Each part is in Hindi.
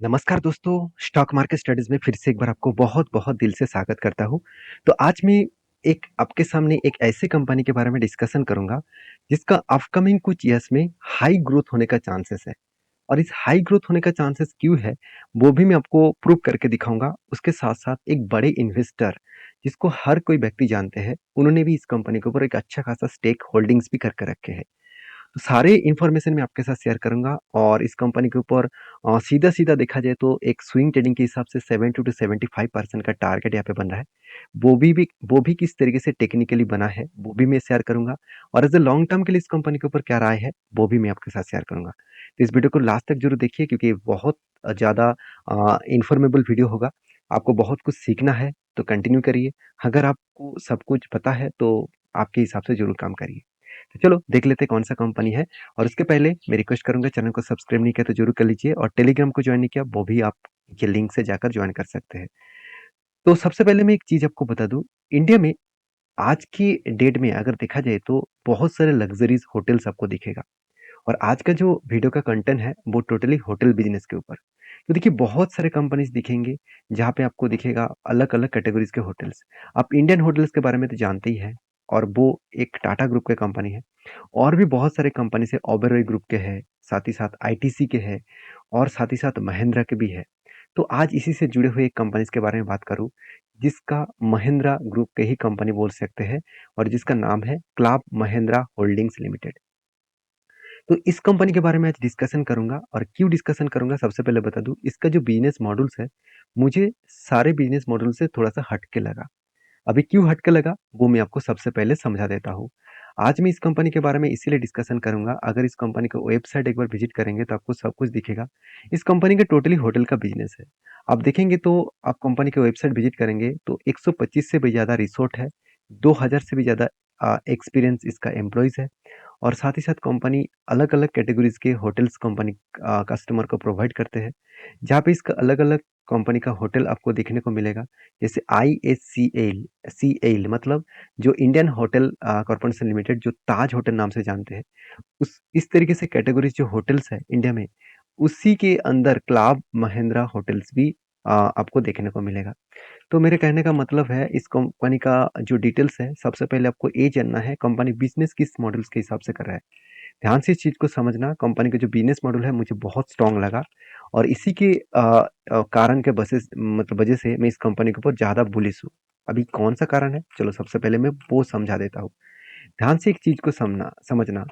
नमस्कार दोस्तों, स्टॉक मार्केट स्टडीज़ में फिर से एक बार आपको बहुत-बहुत दिल से स्वागत करता हूँ। तो आज मैं एक आपके सामने एक ऐसी कंपनी के बारे में डिस्कशन करूँगा, जिसका अपकमिंग कुछ ईयर्स में हाई ग्रोथ होने का चांसेस है। और इस हाई ग्रोथ होने का चांसेस क्यों है, वो भी मैं आपको प्रूव करके दिखाऊँगा। उसके साथ-साथ एक बड़े इन्वेस्टर, जिसको हर कोई व्यक्ति जानते हैं, उन्होंने भी इस कंपनी के ऊपर एक अच्छा खासा स्टेक होल्डिंग्स भी करके रखे हैं। तो सारे इन्फॉर्मेशन मैं आपके साथ शेयर करूँगा और इस कंपनी के ऊपर सीधा-सीधा देखा जाए तो एक स्विंग ट्रेडिंग के हिसाब से 70 टू 75% का टारगेट यहाँ पे बन रहा है। वो भी किस तरीके से टेक्निकली बना है, वो भी मैं शेयर करूँगा और एज़ अ लॉन्ग टर्म के लिए इस कंपनी के ऊपर क्या राय है, वो भी मैं आपके साथ शेयर करूँगा। तो इस वीडियो को लास्ट तक ज़रूर देखिए क्योंकि बहुत ज़्यादा इन्फॉर्मेबल वीडियो होगा। आपको बहुत कुछ सीखना है, तो कंटिन्यू करिए। अगर आपको सब कुछ पता है, तो आपके हिसाब से ज़रूर काम करिए। तो चलो देख लेते हैं कौन सा कंपनी है और उसके पहले मैं रिक्वेस्ट करूंगा चैनल को सब्सक्राइब नहीं किया तो जरूर कर लीजिए और टेलीग्राम को ज्वाइन नहीं किया वो भी आप ये लिंक से जाकर ज्वाइन कर सकते हैं। तो सबसे पहले मैं एक चीज आपको बता दूं, इंडिया में आज की डेट में अगर देखा जाए तो बहुत सारे लग्जरीज होटल्स आपको दिखेगा और आज का जो वीडियो का कंटेंट है वो टोटली होटल बिजनेस के ऊपर। तो देखिए बहुत सारे कंपनीज दिखेंगे जहाँ पे आपको दिखेगा अलग अलग कैटेगरीज के होटल्स। आप इंडियन होटल्स के बारे में तो जानते ही हैं और वो एक टाटा ग्रुप के कंपनी है। और भी बहुत सारे कंपनी से ओबेरॉय ग्रुप के हैं, साथ ही साथ आईटीसी के हैं और साथ ही साथ महिंद्रा के भी है। तो आज इसी से जुड़े हुए एक कंपनीज के बारे में बात करूं जिसका महिंद्रा ग्रुप के ही कंपनी बोल सकते हैं और जिसका नाम है क्लाब महिंद्रा होल्डिंग्स लिमिटेड। तो इस कंपनी के बारे में आज डिस्कशन करूंगा और क्यों डिस्कशन करूंगा सबसे पहले बता दूं, इसका जो बिजनेस मॉडल्स है मुझे सारे बिजनेस मॉडल से थोड़ा सा हटके लगा। अभी क्यों हटके लगा वो मैं आपको सबसे पहले समझा देता हूँ। आज मैं इस कंपनी के बारे में इसीलिए डिस्कशन करूंगा, अगर इस कंपनी का वेबसाइट एक बार विजिट करेंगे तो आपको सब कुछ दिखेगा। इस कंपनी का टोटली होटल का बिजनेस है। आप देखेंगे तो आप कंपनी के वेबसाइट विजिट करेंगे तो 125 से भी ज़्यादा रिसोर्ट है, 2000 से भी ज़्यादा एक्सपीरियंस इसका एम्प्लॉयज़ है और साथ ही साथ कंपनी अलग-अलग कैटेगरीज़ के होटल्स कंपनी कस्टमर को प्रोवाइड करते हैं, जहाँ पे इसका अलग-अलग कंपनी का होटल आपको देखने को मिलेगा। जैसे आईएचसीएल सीएल मतलब जो इंडियन होटल कॉर्पोरेशन लिमिटेड जो ताज होटल नाम से जानते हैं, उस इस तरीके से कैटेगरीज़ जो होटल्स हैं इंडिया में, उसी के अंदर क्लाब महिंद्रा होटल्स भी आपको देखने को मिलेगा। तो मेरे कहने का मतलब है इस कंपनी का जो डिटेल्स है, सबसे पहले आपको ये जानना है कंपनी बिज़नेस किस मॉडल्स के हिसाब से कर रहा है। ध्यान से इस चीज़ को समझना, कंपनी का जो बिज़नेस मॉडल है मुझे बहुत स्ट्रॉन्ग लगा और इसी के कारण के बसेस मतलब वजह से मैं इस कंपनी के ऊपर ज़्यादा बुलिश हूँ। अभी कौन-सा कारण है? चलो सबसे पहले मैं वो समझा देता हूँ। ध्यान से एक चीज़ को समझना।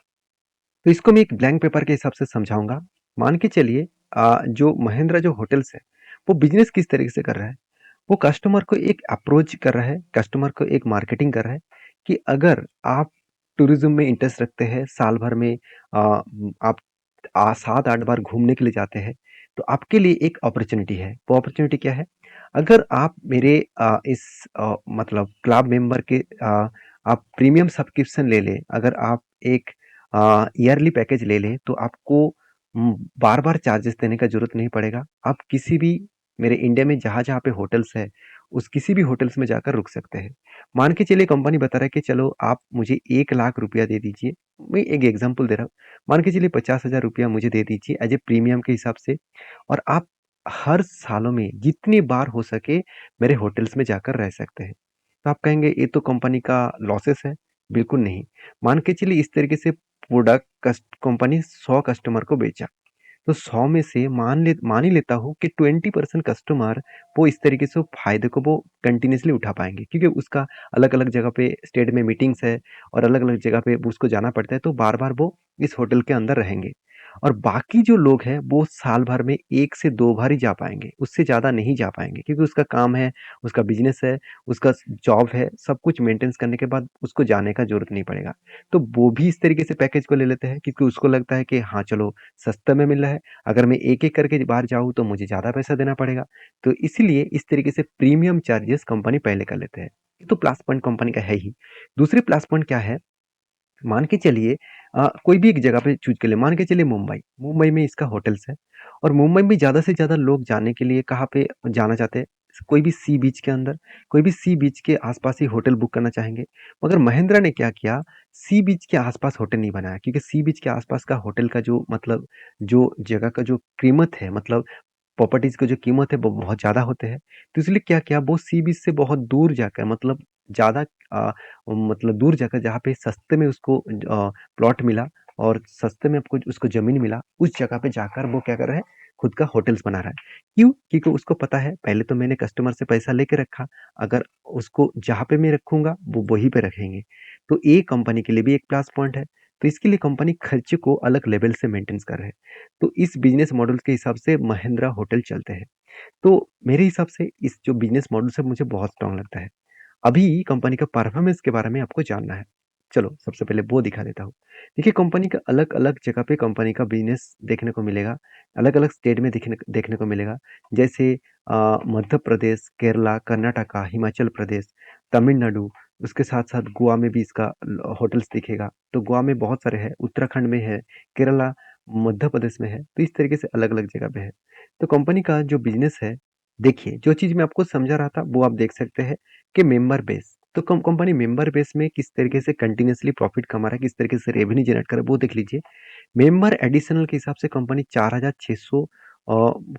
तो इसको मैं एक ब्लैंक पेपर के हिसाब से समझाऊँगा। मान के चलिए जो महिंद्रा जो होटल्स है, वो बिज़नेस किस तरीके से कर रहा है? वो कस्टमर को एक अप्रोच कर रहा है, कस्टमर को एक मार्केटिंग कर रहा है कि अगर आप टूरिज्म में इंटरेस्ट रखते हैं, साल भर में आप 7-8 बार घूमने के लिए जाते हैं, तो आपके लिए एक अपॉर्च्युनिटी है। वो अपॉर्च्युनिटी क्या है? अगर आप मेरे मतलब क्लब मेंबर के आप प्रीमियम सब्सक्रिप्शन ले लें, अगर आप एक ईयरली पैकेज ले लें, तो आपको बार-बार चार्जेस देने का ज़रूरत नहीं पड़ेगा। आप किसी भी मेरे इंडिया में जहाँ-जहाँ पे होटल्स है, उस किसी भी होटल्स में जाकर रुक सकते हैं। मान के चलिए कंपनी बता रहा है कि चलो आप मुझे 1 लाख रुपया दे दीजिए। मैं एक एग्ज़ाम्पल दे रहा हूँ। मान के चलिए 50,000 रुपया मुझे दे दीजिए एज़ ए प्रीमियम के हिसाब से और आप हर सालों में जितनी बार हो सके मेरे होटल्स में जाकर रह सकते हैं। तो आप कहेंगे ये तो कंपनी का लॉसेस है। बिल्कुल नहीं। मान के चलिए इस तरीके से प्रोडक्ट कस्ट कंपनी 100 कस्टमर को बेचा। तो 100 में से मान ही लेता हूँ कि 20% कस्टमर वो इस तरीके से फ़ायदे को वो कंटिन्यूअसली उठा पाएँगे क्योंकि उसका अलग-अलग जगह पे स्टेट में मीटिंग्स है और अलग-अलग जगह पे उसको जाना पड़ता है, तो बार-बार वो इस होटल के अंदर रहेंगे। और बाकी जो लोग हैं वो साल भर में 1 से 2 बार ही जा पाएँगे, उससे ज़्यादा नहीं जा पाएँगे क्योंकि उसका काम है, उसका बिज़नेस है, उसका जॉब है, सब कुछ मेंटेनेंस करने के बाद उसको जाने का ज़रूरत नहीं पड़ेगा। तो वो भी इस तरीके से पैकेज को ले लेते हैं क्योंकि उसको लगता है कि हाँ, चलो सस्ते में मिल रहा है, अगर मैं एक-एक करके बाहर जाऊँ तो मुझे ज़्यादा पैसा देना पड़ेगा। तो इसीलिए इस तरीके से प्रीमियम चार्जेस कंपनी पहले कर लेते हैं। ये तो प्लस पॉइंट कंपनी का है ही। दूसरी प्लस पॉइंट क्या है, मान के चलिए कोई भी एक जगह पे चूज़ कर लें, मान के चलिए मुंबई। मुंबई में इसका होटल्स है और मुंबई में ज़्यादा से ज़्यादा लोग जाने के लिए कहाँ पे जाना चाहते हैं? कोई भी सी बीच के अंदर, कोई भी सी बीच के आस-पास ही होटल बुक करना चाहेंगे। मगर महिंद्रा ने क्या किया, सी बीच के आस-पास होटल नहीं बनाया क्योंकि सी बीच के आस-पास का होटल का जो मतलब जो जगह का जो कीमत है मतलब प्रॉपर्टीज़ की जो कीमत है वो बहुत ज़्यादा होते हैं। तो इसलिए क्या किया वो सी बीच से बहुत दूर जाकर मतलब ज़्यादा मतलब दूर जाकर जहाँ पे सस्ते में उसको प्लॉट मिला और सस्ते में आपको उसको ज़मीन मिला, उस जगह पे जाकर वो क्या कर रहा है, खुद का होटल्स बना रहा है। क्यों? क्योंकि उसको पता है पहले तो मैंने कस्टमर से पैसा लेके रखा, अगर उसको जहाँ पे मैं रखूँगा वो वहीं पे रखेंगे। तो ये कंपनी के लिए भी एक प्लस पॉइंट है। तो इसके लिए कंपनी खर्चे को अलग लेवल से मेंटेन्स कर रहे हैं। तो इस बिज़नेस मॉडल के हिसाब से महिंद्रा होटल चलते हैं। तो मेरे हिसाब से इस जो बिज़नेस मॉडल से मुझे बहुत स्ट्रॉन्ग लगता है। अभी कंपनी का परफॉर्मेंस के बारे में आपको जानना है। चलो सबसे पहले वो दिखा देता हूँ। देखिए कंपनी का अलग-अलग जगह पे कंपनी का बिज़नेस देखने को मिलेगा। अलग-अलग स्टेट में देखने देखने को मिलेगा। जैसे मध्य प्रदेश, केरला, कर्नाटका, हिमाचल प्रदेश, तमिलनाडु, उसके साथ-साथ गोवा में भी इसका होटल्स दिखेगा। तो गोवा में बहुत सारे हैं, उत्तराखंड में है, केरला, मध्य प्रदेश में है। तो इस तरीके से अलग-अलग जगह पे है। तो कंपनी का जो बिज़नेस है, देखिए जो चीज़ मैं आपको समझा रहा था वो आप देख सकते हैं कि मेंबर बेस। तो कंपनी मेंबर बेस में किस तरीके से कंटिन्यूअसली प्रॉफिट कमा रहा है, किस तरीके से रेवेन्यू जनरेट कर रहा है वो देख लीजिए। मेंबर एडिशनल के हिसाब से कंपनी 4,600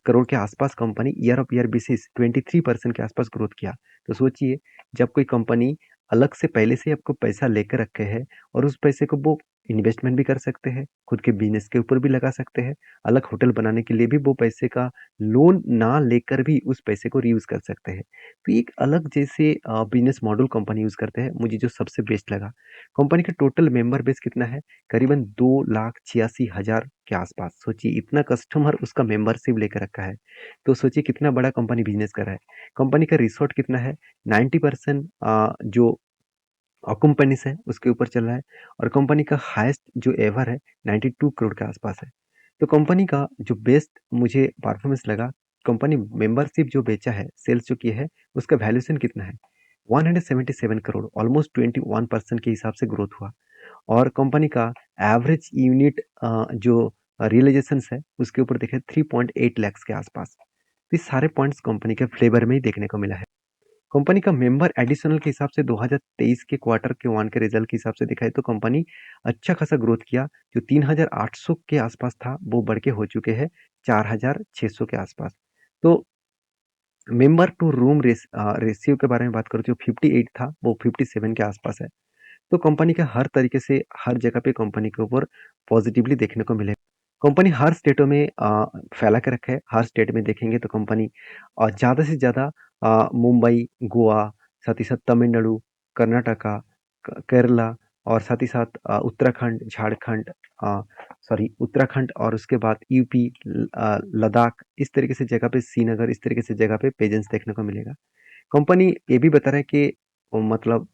करोड़ के आसपास company year of year basis 23% के आसपास ग्रोथ किया। तो सोचिए जब कोई कंपनी अलग से पहले से आपको पैसा लेकर रखे है और उस पैसे को वो इन्वेस्टमेंट भी कर सकते हैं, खुद के बिजनेस के ऊपर भी लगा सकते हैं, अलग होटल बनाने के लिए भी वो पैसे का लोन ना लेकर भी उस पैसे को रीयूज कर सकते हैं। तो एक अलग जैसे बिजनेस मॉडल कंपनी यूज करते हैं, मुझे जो सबसे बेस्ट लगा। कंपनी का टोटल मेंबर बेस कितना है? करीबन 2,86,000 के आसपास। सोचिए इतना कस्टमर उसका मेंबरशिप लेकर रखा है। तो सोचिए कितना बड़ा कंपनी बिजनेस कर रहा है। कंपनी का रिसोर्ट कितना है? 90% जो ऑक्यूपेंसीज है उसके ऊपर चल रहा है और कंपनी का हाईएस्ट जो एवर है 92 करोड़ के आसपास है। तो कंपनी का जो बेस्ट मुझे परफॉर्मेंस लगा, कंपनी मेंबरशिप जो बेचा है, सेल्स जो किया है, उसका वैल्यूएशन कितना है? 177 करोड़, ऑलमोस्ट 21% के हिसाब से ग्रोथ हुआ। और कंपनी का एवरेज यूनिट जो रियलाइजेशंस है उसके ऊपर देखें 3.8 लाख के आसपास। तो ये सारे पॉइंट्स कंपनी के फ्लेवर में ही देखने को मिला है। कंपनी का मेंबर एडिशनल के हिसाब से 2023 के क्वार्टर के वन के रिजल्ट के हिसाब से देखा है तो कंपनी अच्छा खासा ग्रोथ किया। जो 3,800 के आसपास था वो बढ़ के हो चुके हैं 4,600 के आसपास। तो मेंबर टू रूम रेशियो के बारे में बात करूँ जो 58 था वो 57 के आसपास है। तो कंपनी का हर तरीके से हर जगह पे कंपनी के ऊपर पॉजिटिवली देखने को मिले। कंपनी हर स्टेटों में फैला के रखा है। हर स्टेट में देखेंगे तो कंपनी ज़्यादा से ज़्यादा मुंबई, गोवा, साथ ही साथ तमिलनाडु, कर्नाटका, केरला और साथ ही साथ उत्तराखंड, झारखंड, उत्तराखंड और उसके बाद यूपी, लद्दाख, इस तरीके से जगह पे श्रीनगर, इस तरीके से जगह पे प्रेजेंस देखने को मिलेगा। कंपनी ये भी बता रहा है कि मतलब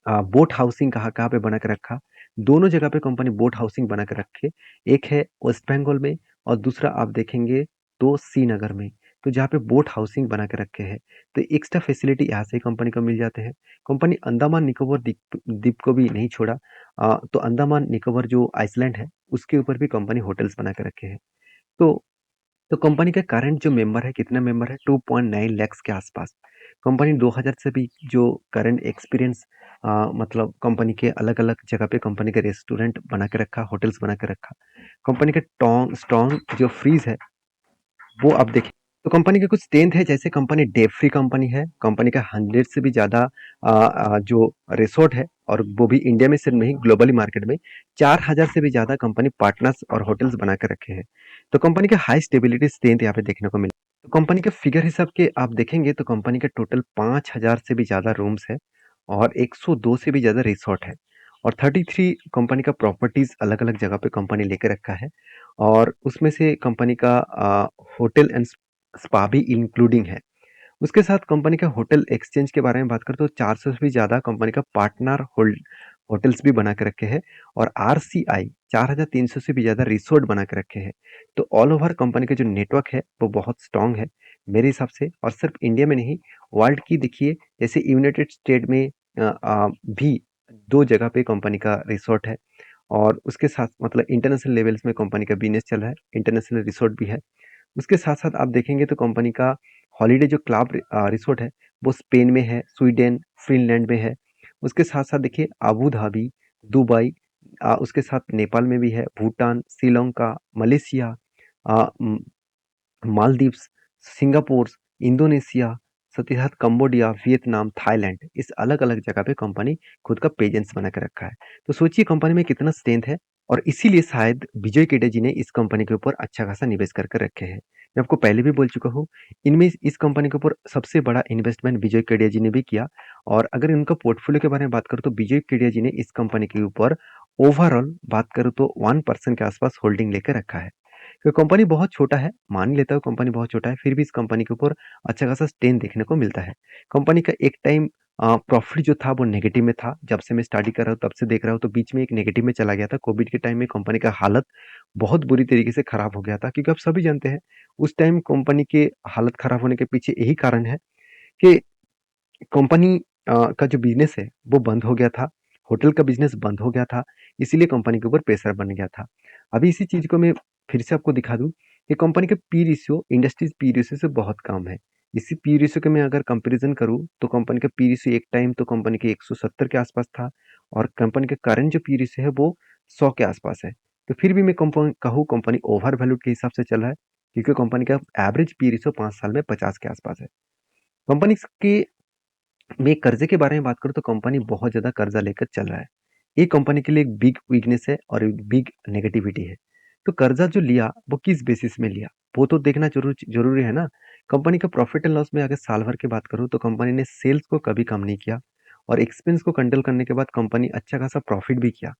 बोट हाउसिंग कहाँ-कहाँ पे बना के रखा। दोनों जगह पे कंपनी बोट हाउसिंग बना के रखे। एक है वेस्ट बंगाल में और दूसरा आप देखेंगे तो श्रीनगर में। तो जहाँ पे बोट हाउसिंग बना के रखे हैं। तो एक्स्ट्रा फैसिलिटी यहाँ से ही कंपनी को मिल जाते हैं। कंपनी अंडमान निकोबार द्वीप द्वीप को भी नहीं छोड़ा। तो अंडमान निकोबार जो आइसलैंड है, उसके ऊपर भी कंपनी होटल्स बना के रखे हैं। तो तो कंपनी का करंट जो मेंबर है कितना मेंबर है 2.9 लैक्स के आसपास। कंपनी 2000 से भी जो करंट एक्सपीरियंस मतलब कंपनी के अलग-अलग जगह पे कंपनी का रेस्टोरेंट बना के रखा, होटल्स बना के रखा। कंपनी का टोंग स्ट्रॉन्ग जो फ्रीज है वो आप देखें तो कंपनी के कुछ स्ट्रेंथ है जैसे कंपनी डेट फ्री कंपनी है। कंपनी का 100 से भी ज़्यादा जो रिसोर्ट है और वो भी इंडिया में सिर्फ नहीं ग्लोबली मार्केट में 4,000 से भी ज़्यादा कंपनी पार्टनर्स और होटल्स बना के रखे हैं। तो कंपनी का हाई स्टेबिलिटी स्ट्रेंथ यहाँ पे देखने को मिले। तो कंपनी के फिगर हिसाब के आप देखेंगे तो कंपनी का टोटल 5,000 से भी ज़्यादा रूम्स है और 102 से भी ज़्यादा रिसोर्ट है और 33 कंपनी का प्रॉपर्टीज अलग-अलग जगह पे कंपनी लेके रखा है और उसमें से कंपनी का होटल एंड स्पा भी इंक्लूडिंग है। उसके साथ कंपनी का होटल एक्सचेंज के बारे में बात करें तो 400 से भी ज़्यादा कंपनी का पार्टनर होटल्स भी बना के रखे हैं और आरसीआई 4,300 से भी ज़्यादा रिसोर्ट बना के रखे हैं। तो ऑल ओवर कंपनी का जो नेटवर्क है वो बहुत स्ट्रांग है मेरे हिसाब से और सिर्फ इंडिया में नहीं वर्ल्ड की देखिए जैसे यूनाइटेड स्टेट में भी 2 जगह पे कंपनी का रिसोर्ट है और उसके साथ मतलब इंटरनेशनल लेवल्स में कंपनी का बिज़नेस चल रहा है, इंटरनेशनल रिसोर्ट भी है। उसके साथ-साथ आप देखेंगे तो कंपनी का हॉलिडे जो क्लब रिसोर्ट है, वो स्पेन में है, स्वीडन, फ़िनलैंड में है। उसके साथ-साथ देखिए अबू धाबी, दुबई उसके साथ नेपाल में भी है, भूटान, श्रीलंका, मलेशिया अ, उम मालदीव्स, सिंगापुर, इंडोनेशिया, साथ ही साथ कंबोडिया, वियतनाम, थाईलैंड, इस अलग-अलग जगह पे कंपनी खुद का प्रेजेंस बना के रखा है। तो सोचिए कंपनी में कितना स्ट्रेंथ है और इसीलिए शायद विजय केडिया जी ने इस कंपनी के ऊपर अच्छा खासा निवेश करके रखे हैं। मैं आपको पहले भी बोल चुका हूँ, इनमें इस कंपनी के ऊपर सबसे बड़ा इन्वेस्टमेंट विजय केडिया जी ने भी किया और अगर इनका पोर्टफोलियो के बारे में बात करूँ तो विजय केडिया जी ने इस कंपनी के ऊपर ओवरऑल बात करूँ तो 1% के आसपास होल्डिंग लेकर रखा है। तो कंपनी बहुत छोटा है, मान लेता हूँ कंपनी बहुत छोटा है, फिर भी इस कंपनी के ऊपर अच्छा खासा स्ट्रेन देखने को मिलता है। कंपनी का एक टाइम प्रॉफिट जो था वो नेगेटिव में था, जब से मैं स्टडी कर रहा हूँ तब से देख रहा हूँ तो बीच में एक नेगेटिव में चला गया था। कोविड के टाइम में कंपनी का हालत बहुत बुरी तरीके से खराब हो गया था क्योंकि आप सभी जानते हैं, उस टाइम कंपनी के हालत खराब होने के पीछे यही कारण है कि कंपनी का जो बिज़नेस है वो बंद हो गया था, होटल का बिज़नेस बंद हो गया था, इसीलिए कंपनी के ऊपर प्रेशर बन गया था। अभी इसी चीज़ को मैं फिर से आपको दिखा दूँ कि कंपनी का P ratio industries P ratio से बहुत कम है। इसी पी रेशियो के मैं अगर कंपैरिज़न करूँ तो कंपनी का पी रेशियो एक टाइम तो कंपनी के 170 के आसपास था और कंपनी का करंट जो पी रेशियो है वो 100 के आसपास है। तो फिर भी मैं कहूँ कंपनी ओवर वैल्यूड के हिसाब से चल रहा है क्योंकि कंपनी का एवरेज पी रेशियो 5 साल में 50 के आसपास है। कंपनी के मैं कर्जे के बारे में बात करूँ तो कंपनी बहुत ज़्यादा कर्जा लेकर चल रहा है। ये कंपनी के लिए एक बिग वीकनेस है और एक बिग नेगेटिविटी है। तो कर्जा जो लिया वो किस बेसिस में लिया? वो तो देखना ज़रूरी है ना। कंपनी का प्रॉफिट एंड लॉस में अगर साल भर की बात करूँ तो कंपनी ने सेल्स को कभी कम नहीं किया और एक्सपेंस को कंट्रोल करने के बाद कंपनी अच्छा खासा प्रॉफिट भी किया।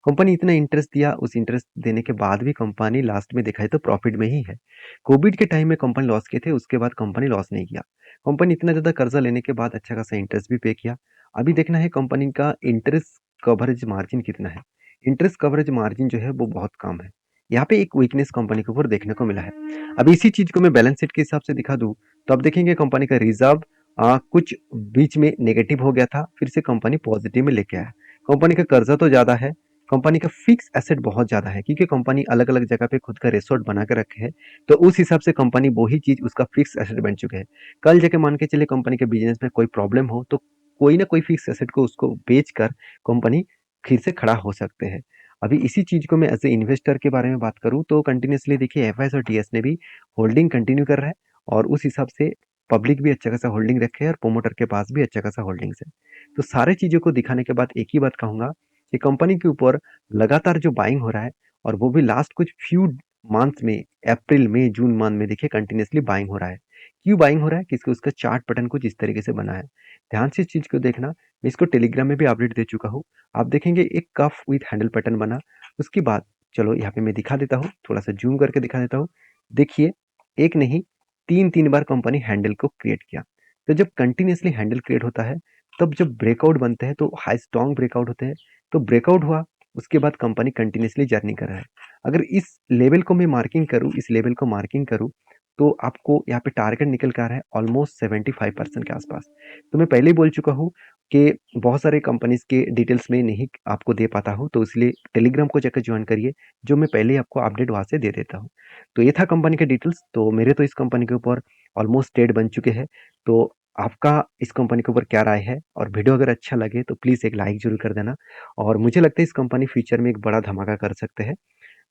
कंपनी इतना इंटरेस्ट दिया, उस इंटरेस्ट देने के बाद भी कंपनी लास्ट में देखा जाए तो प्रॉफिट में ही है। कोविड के टाइम में कंपनी लॉस किए थे, उसके बाद कंपनी लॉस नहीं किया। कंपनी इतना ज़्यादा कर्जा लेने के बाद अच्छा खासा इंटरेस्ट भी पे किया। अभी देखना है कंपनी का इंटरेस्ट कवरेज मार्जिन कितना है। इंटरेस्ट कवरेज मार्जिन जो है वो बहुत कम है। यहाँ पे एक वीकनेस कंपनी के ऊपर देखने को मिला है। अब इसी चीज़ को मैं बैलेंस शीट के हिसाब से दिखा दूँ, तो आप देखेंगे कंपनी का रिज़र्व कुछ बीच में नेगेटिव हो गया था, फिर से कंपनी पॉजिटिव में लेके आया। कंपनी का कर्जा तो ज़्यादा है, कंपनी का फिक्स एसेट बहुत ज़्यादा है क्योंकि कंपनी अलग-अलग जगह पे खुद का रिसोर्ट बना के रखे है, तो उस हिसाब से कंपनी वही चीज़ उसका फिक्स एसेट बन चुके हैं। कल जाके मान के चलिए कंपनी के बिज़नेस में कोई प्रॉब्लम हो, तो कोई ना कोई फिक्स एसेट को उसको बेचकर कंपनी फिर से खड़ा हो सकते हैं। अभी इसी चीज़ को मैं एज़ ए इन्वेस्टर के बारे में बात करूँ तो कंटिन्यूअसली देखिए एफआईएस और टीएस ने भी होल्डिंग कंटिन्यू कर रहा है और उस हिसाब से पब्लिक भी अच्छा खासा होल्डिंग रखे है और प्रोमोटर के पास भी अच्छा खासा होल्डिंग्स है। तो सारे चीज़ों को दिखाने के बाद एक ही बात कहूँगा कि कंपनी के ऊपर लगातार जो बाइंग हो रहा है और वो भी लास्ट कुछ फ्यू मंथ में अप्रैल, मई, जून मंथ में देखिए कंटिन्यूअसली बाइंग हो रहा है। क्यों बाइंग हो रहा है? क्योंकि उसका चार्ट पैटर्न कुछ इस तरीके से बना है। ध्यान से इस चीज़ को देखना, मैं इसको टेलीग्राम में भी अपडेट दे चुका हूँ। आप देखेंगे एक कफ विथ हैंडल पैटर्न बना, उसके बाद चलो यहाँ पे मैं दिखा देता हूँ, थोड़ा-सा ज़ूम करके दिखा देता हूँ। देखिए, 1 नहीं 3-3 बार कंपनी हैंडल को क्रिएट किया। तो जब कंटिन्यूअसली हैंडल क्रिएट होता है, तब जब ब्रेकआउट बनते हैं तो हाई स्ट्रॉन्ग ब्रेकआउट होते हैं। तो ब्रेकआउट हुआ, उसके बाद कंपनी कंटिन्यूअसली जर्नी कर रहा है। अगर इस लेवल को मैं मार्किंग करूँ, इस लेवल को मार्किंग करूँ, तो आपको यहाँ पे टारगेट निकल के आ रहा है ऑलमोस्ट 75% के आसपास। तो मैं पहले ही बोल चुका हूँ कि बहुत सारे कंपनीज़ के डिटेल्स में नहीं आपको दे पाता हूँ, तो इसलिए टेलीग्राम को जाकर जॉइन करिए, जो मैं पहले ही आपको अपडेट वहाँ से दे देता हूँ। तो ये था कंपनी के डिटेल्स, तो मेरे तो इस कंपनी के ऊपर ऑलमोस्ट ट्रेड बन चुके हैं। तो आपका इस कंपनी के ऊपर क्या राय है? और वीडियो अगर अच्छा लगे तो प्लीज़ एक लाइक ज़रूर कर देना और मुझे लगता है इस कंपनी फ्यूचर में एक बड़ा धमाका कर सकते हैं।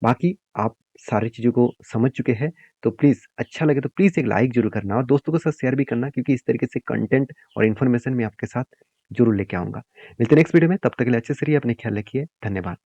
बाकी आप सारी चीज़ों को समझ चुके हैं, तो प्लीज़ अच्छा लगे तो प्लीज़ एक लाइक ज़रूर करना और दोस्तों के साथ शेयर भी करना क्योंकि इस तरीके से कंटेंट और इन्फॉर्मेशन मैं आपके साथ ज़रूर लेके आऊँगा। मिलते हैं नेक्स्ट वीडियो में, तब तक के लिए अच्छे से रहिए, अपना ख्याल रखिए। धन्यवाद।